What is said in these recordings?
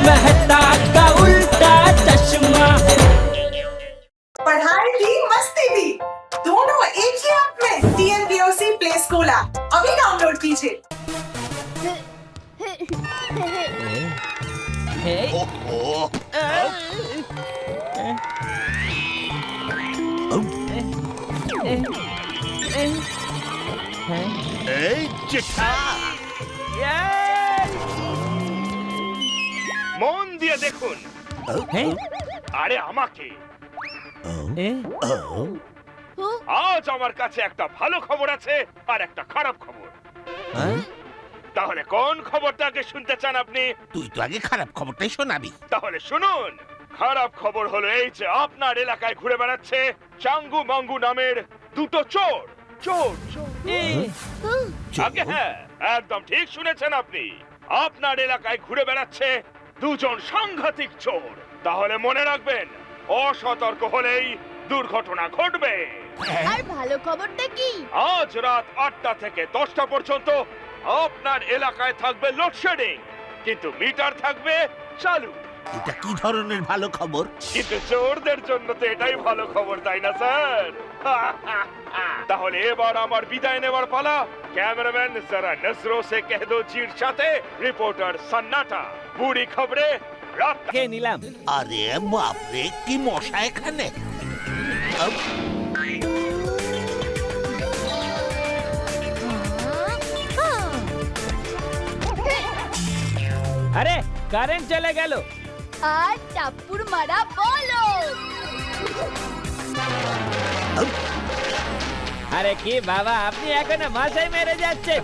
मेहता का उल्टा चश्मा। पढ़ाई भी मस्ती भी दोनों एक ही ऐप में। TNPOC प्ले स्कूल ऐप अभी डाउनलोड कीजिए। এই চিঠা মন দিয়ে দেখুন। আরে আমাকে আজ আমার কাছে একটা ভালো খবর আছে আর একটা খারাপ খবর। তাহলে কোন খবরটাকে শুনতে চান আপনি? তুই তো আগে খারাপ খবরটাই শোনাবি। তাহলে শুনুন, খারাপ খবর হলো এই যে আপনার এলাকায় ঘুরে বেড়াচ্ছে চাঙ্গু মাঙ্গু নামের দুটো চোর। চোর আগে হ্যাঁ, একদম ঠিক শুনেছেন আপনি। আপনার এলাকায় ঘুরে বেড়াচ্ছে দুজন সাংঘাতিক চোর। তাহলে মনে রাখবেন, অসতর্ক হলেই দুর্ঘটনা ঘটবে। আর ভালো খবরটা কি? আজ রাত 8টা থেকে 10টা পর্যন্ত আপনার এলাকায় থাকবে লোডশেডিং, কিন্তু মিটার থাকবে চালু। এটা কি ধরনের ভালো খবর? কিন্তু চোরদের জন্য তো এটাই ভালো খবর, তাই না স্যার? তাহলে এবার আমার বিদায় নেবার পালা। ক্যামেরাম্যান জরা নজরো সে কহ দো জির সাথে রিপোর্টার সন্নাটা। বুড়ি খবরে রাত কে নিলাম। আরে বাপরে, কি মশা এখানে! আরে কারেন্ট চলে গেল। আর টাপ্পুর মারা বলো। আরে কি বাবা, আপনি এখনো মাথায় মেরে যাচ্ছেন।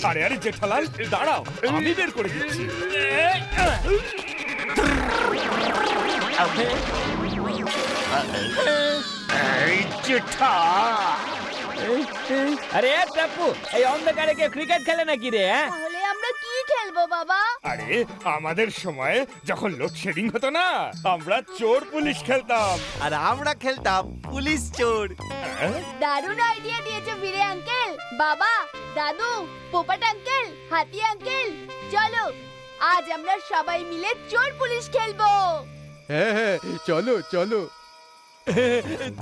আরে আরে জেঠালাল দাঁড়াও, আমি বের করে দিচ্ছি। এই জেঠা, আরে টাপ্পু, এই অন্ধকারে কেউ ক্রিকেট খেলে নাকি রে? তাহলে আমরা কি খেলবো বাবা? আরে আমাদের সময় যখন লোডশেডিং হতো না, আমরা চোর পুলিশ খেলতাম। আর আমরা খেলতাম পুলিশ চোর। দারুণ আইডিয়া দিয়েছো ভিরে আঙ্কেল। বাবা, দাদু, পোপাট আঙ্কেল, হাতি আঙ্কেল, চলো আজ আমরা সবাই মিলে চোর পুলিশ খেলবো। হ্যাঁ, চলো চলো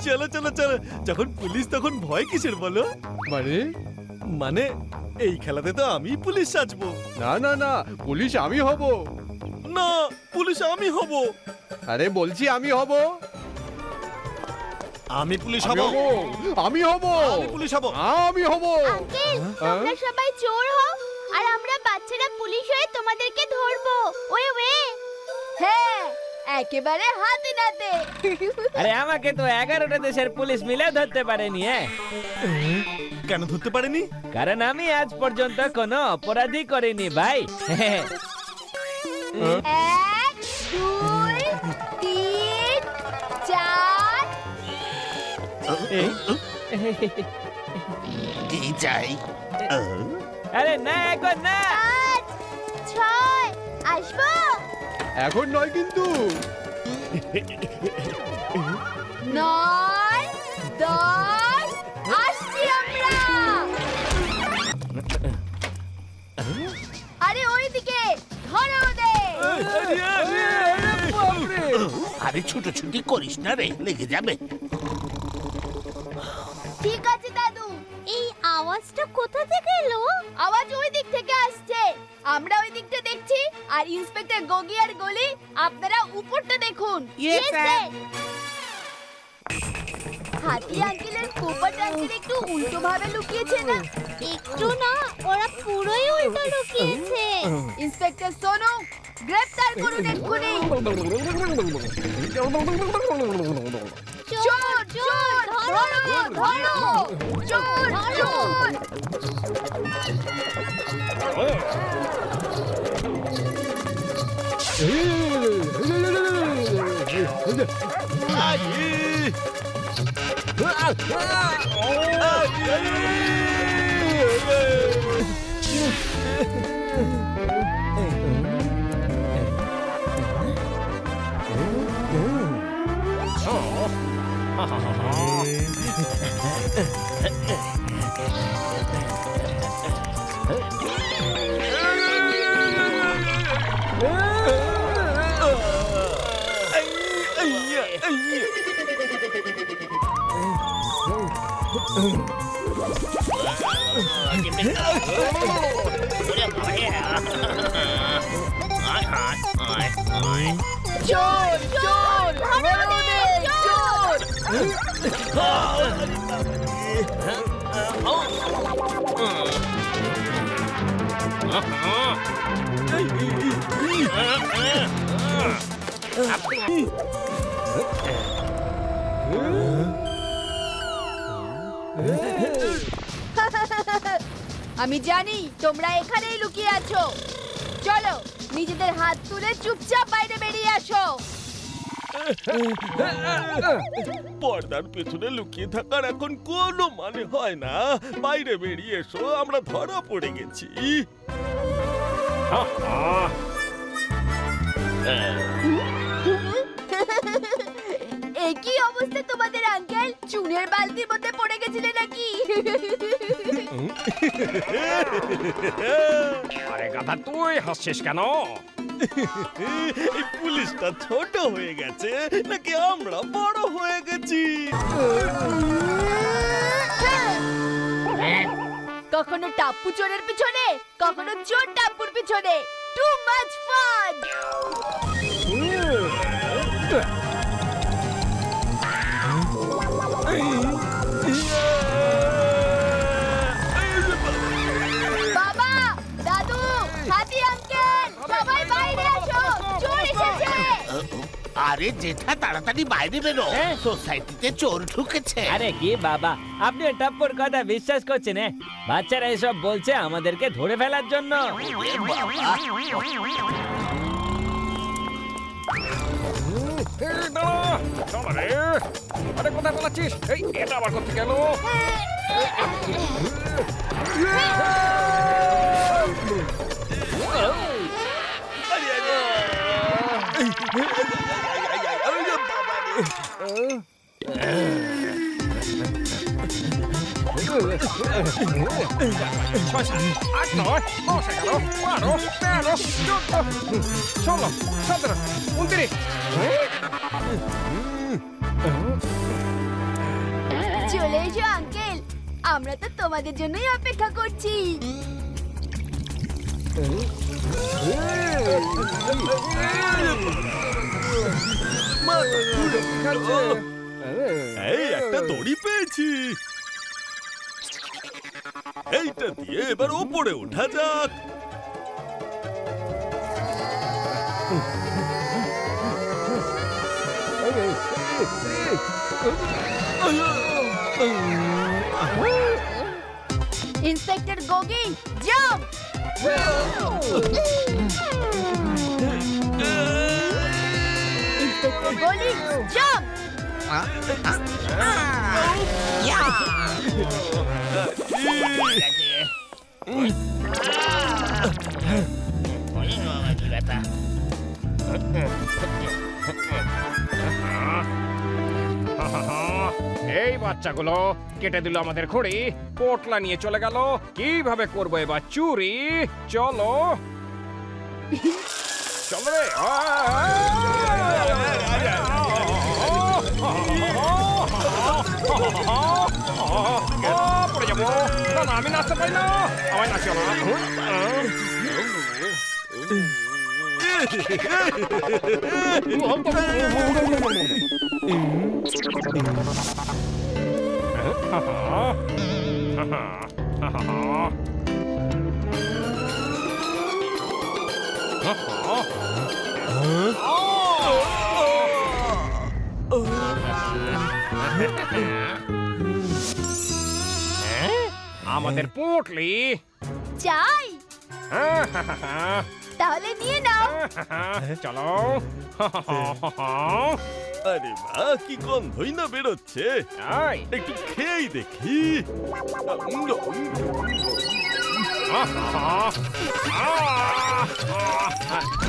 চলো চলো চলো। যখন পুলিশ তখন ভয় কিসের বলো? মানে এই খেলাতে তো আমি পুলিশ সাজবো। না না না, পুলিশ আমি হব। না, পুলিশ আমি হব। আরে বলছি আমি হব। আমি পুলিশ আমি হব। হব। আমি হব। আমি পুলিশ হব। আমি হব। আঙ্কেল, তোমরা সবাই চোর হও আর আমরা বাচ্চারা পুলিশ হয়ে তোমাদেরকে ধরবো। Way way. হ্যাঁ, একেবারে হাতে নাতে। আরে আমাকে তো 11টা দেশের পুলিশ মিলে ধরতে পারেনি। কেন ধরতে পারেনি? কারণ আমি আজ পর্যন্ত কোনো অপরাধী করিনি ভাই। 1, 2, 3, 4। কি চাই? আরে না, এখন না। 5, 6 আসবো। এখন নয় কিন্তু। 9, 10 আসছি আমরা। আরে ওইদিকে ধরো ওদের। আরে ছুটোছুটি করিস না রে, লেগে যাবে। ঠিক আছে দাদু। এই আওয়াজটা কোথা থেকে এলো? আওয়াজ ওই দিক থেকে আসছে। আমরা ওই দিকটা দেখছি আর ইন্সপেক্টর গগি আর গলি আপনারা উপরটা দেখুন। Yes, sir. হাতি আঙ্কেলের পোপাট আঙ্কেল একটু উল্টো ভাবে লুকিয়েছে না? একটু না, ওরা পুরোই উল্টো লুকিয়েছে। ইন্সপেক্টর সোনু, গ্রেফতার করুন এক্ষুনি। চোর চোর ধরো ধরো, চোর চোর। চোর চোর ধরো ওদের, চোর। আমি জানি তোমরা এখানেই লুকিয়ে আছো। চলো নিজেদের হাত তুলে চুপচাপ বাইরে বেরিয়ে আসো। পর্দার পেছনে লুকিয়ে থাকার এখন কোনো মানে হয় না। বাইরে বেরিয়ে এসো, আমরা ধরা পড়ে গেছি। একই অবস্থা তোমাদের আঙ্কেল, চুনের বালতির মধ্যে পড়ে গেছিলে নাকি? আরে গাধা, তুই হাসছিস কেন? এই পুলিশটা ছোট হয়ে গেছে নাকি আমরা বড় হয়ে গেছি? কখনো টাপ্পু চোরের পিছনে, কখনো চোর টাপ্পুর পিছনে। Too much fun. বাবা, দাদু, হাতি আঙ্কেল, সবাই বাইরে আসো, চোর এসেছে। আরে জেঠা তাড়াতাড়ি বাইরে বেরো, হ্যাঁ? সোসাইটিতে চোর ঢুকেছে। আরে কি বাবা, আপনি ওই টাপ্পুর কথা বিশ্বাস করছেন? বাচ্চারা এসব বলছে আমাদেরকে ধরে ফেলার জন্য। ওরে বাবা, আরে কোথায় পালাচ্ছিস? এই এটা আবার করতে গেল। চলে এসো আঙ্কেল, আমরা তো তোমাদের জন্যই অপেক্ষা করছি। এই একটা দড়ি পেয়েছি, এইটা দিয়ে এবার ওপরে ওঠা যাক। Inspector Gogi, jump. Inspector Goli, jump. এই বাচ্চাগুলো কেটে দিল আমাদের খড়ি, পোটলা নিয়ে চলে গেল। কিভাবে করবো এবার চুরি? চলো চলো রে। পড়ে যাবো। না না, আমি নাচতে পারি না, আমায় নাচিও না। আমাদের পোটলি চাই, তাহলে নিয়ে নাও। চলো। আরে বাহ, কি গন্ধই না বেরোচ্ছে। এই, একটু খেয়েই দেখি।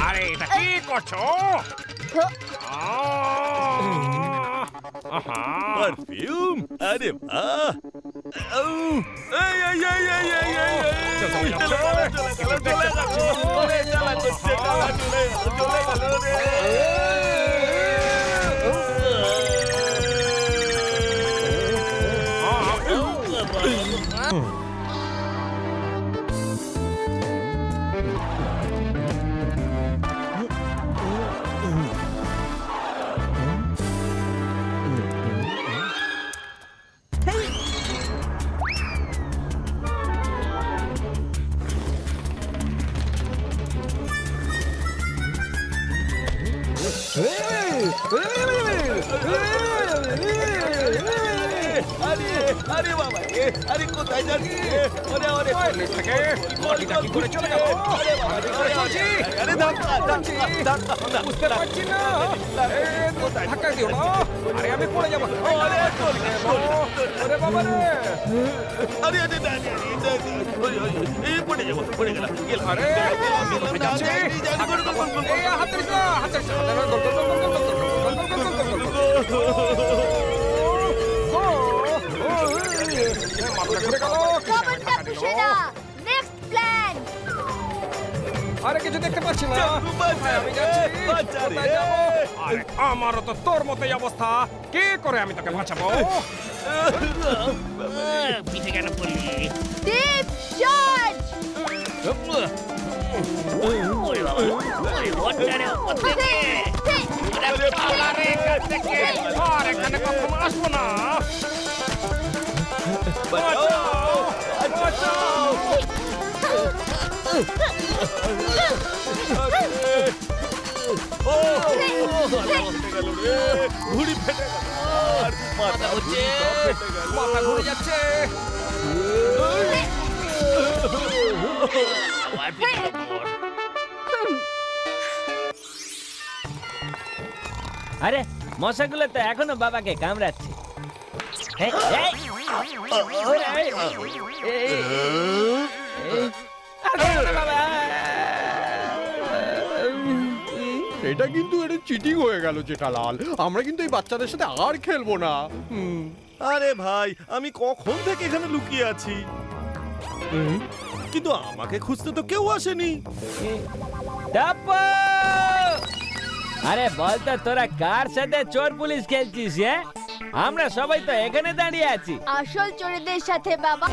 আরে এটা কি করছো? পারফিউম, আরে বাহ। এই এই এই এই এই এই চলে গেল, চলে গেল, চলে গেল, ওরে জ্বালা করছে, জ্বালা চলে গেল রে। আরে আরে বাবা আরে কোথায় যাচ্ছি ওরে ওরে নিচ থেকে বডিটা কি করে চলে গেল? আমি কি করে চলছি? আরে ধাক্কা বুঝতে পারছি না। ধাক্কা দিও না। আরে আমি পড়ে যাবো। আরে ওরে বাবা রে। আরে আরে এই পড়ে যাবো পড়ে গেলাম আরে আমি কোথায় যাচ্ছি? এই হাত ধরিস না, হাত ধরিস না। গোল, গোল, গোল, গোল, গোল, গোল, গোল, গোল, গোল, গোল, গোল, গোল। মাথাটা ঘুরে গেল। খবরটা পুষে না। Next plan. আরে কিছু দেখতে পাচ্ছি না। কোথায় আমি যাচ্ছি? কোথায় যাবো? আরে আমারও তো তোর মতোই অবস্থা। কি করে আমি তোকে বাঁচাবো? পিঠে কেন পড়লি? Deep charge. ওরে বাবা, ওরে ওটারে ওপর থেকে। ওরে বাবা রে, কাছ থেকে। আর এখানে কখনো আসবো না। বাঁচাও বাঁচাও ও গেল রে ঘুড়ি ফেটে গেল আর মাথা হচ্ছে। মাথা ঘুরে যাচ্ছে। আবার পিঠে পড়। আরে মশাগুলো তো এখনো বাবাকে কামড়াচ্ছে। এই, এই, আরে বাবা। এটা কিন্তু এটা চিটিং হয়ে গেল জেঠালাল। আমরা কিন্তু এই বাচ্চাদের সাথে আর খেলবো না। আরে ভাই আমি কখন থেকে এখানে লুকিয়ে আছি কিন্তু আমাকে খুঁজতে তো কেউ আসেনি টাপ্পু! আরে বলতো তোরা কার সাথে চোর পুলিশ খেলছিস? আমরা সবাই তো এখানে দাঁড়িয়ে আছি। আসল চোরেদের সাথে বাবা।